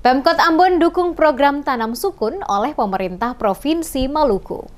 Pemkot Ambon dukung program tanam sukun oleh pemerintah Provinsi Maluku.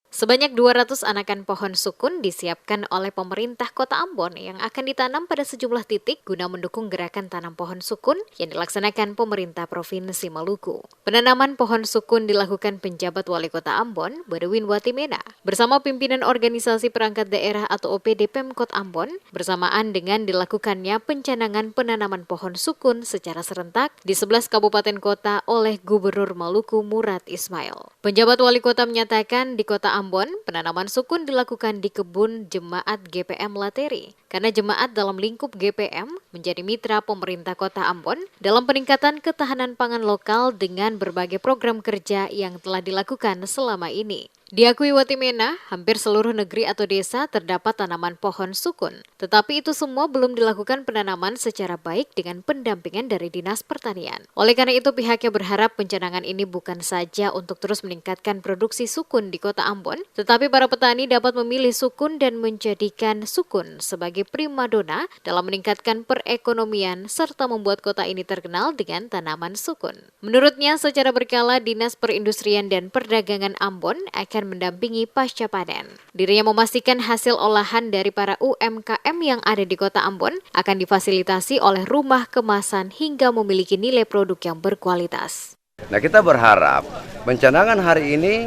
Sebanyak 200 anakan pohon sukun disiapkan oleh pemerintah Kota Ambon yang akan ditanam pada sejumlah titik guna mendukung gerakan tanam pohon sukun yang dilaksanakan pemerintah Provinsi Maluku. Penanaman pohon sukun dilakukan penjabat Wali Kota Ambon, Berwin Watimena, bersama pimpinan organisasi perangkat daerah atau OPD Pemkot Ambon, bersamaan dengan dilakukannya pencanangan penanaman pohon sukun secara serentak di 11 kabupaten kota oleh Gubernur Maluku Murad Ismail. Penjabat Wali Kota menyatakan di Kota Ambon, penanaman sukun dilakukan di kebun Jemaat GPM Lateri, karena jemaat dalam lingkup GPM menjadi mitra pemerintah Kota Ambon dalam peningkatan ketahanan pangan lokal dengan berbagai program kerja yang telah dilakukan selama ini. Diakui Watimena, hampir seluruh negeri atau desa terdapat tanaman pohon sukun, tetapi itu semua belum dilakukan penanaman secara baik dengan pendampingan dari Dinas Pertanian. Oleh karena itu, pihaknya berharap pencanangan ini bukan saja untuk terus meningkatkan produksi sukun di Kota Ambon, tetapi para petani dapat memilih sukun dan menjadikan sukun sebagai primadona dalam meningkatkan perekonomian serta membuat kota ini terkenal dengan tanaman sukun. Menurutnya, secara berkala Dinas Perindustrian dan Perdagangan Ambon akan mendampingi pasca panen. Dirinya memastikan hasil olahan dari para UMKM yang ada di Kota Ambon akan difasilitasi oleh rumah kemasan hingga memiliki nilai produk yang berkualitas. Nah, kita berharap pencanangan hari ini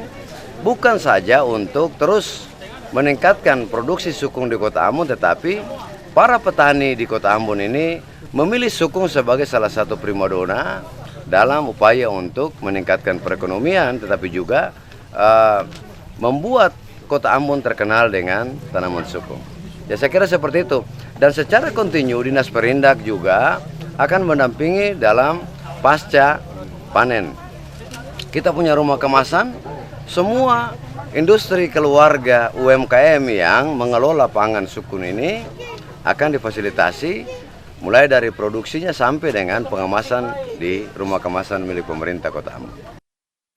bukan saja untuk terus meningkatkan produksi sukun di Kota Ambon, tetapi para petani di Kota Ambon ini memilih sukun sebagai salah satu primadona dalam upaya untuk meningkatkan perekonomian, tetapi juga membuat Kota Ambon terkenal dengan tanaman sukun. Ya, saya kira seperti itu. Dan secara kontinu Dinas Perindak juga akan mendampingi dalam pasca panen. Kita punya rumah kemasan, semua industri keluarga UMKM yang mengelola pangan sukun ini akan difasilitasi mulai dari produksinya sampai dengan pengemasan di rumah kemasan milik pemerintah Kota Ambon.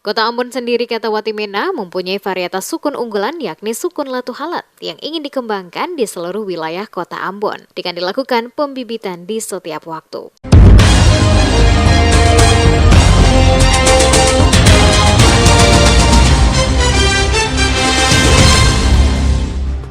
Kota Ambon sendiri, kata Watimena, mempunyai varietas sukun unggulan yakni sukun Latu Halat yang ingin dikembangkan di seluruh wilayah Kota Ambon dengan dilakukan pembibitan di setiap waktu.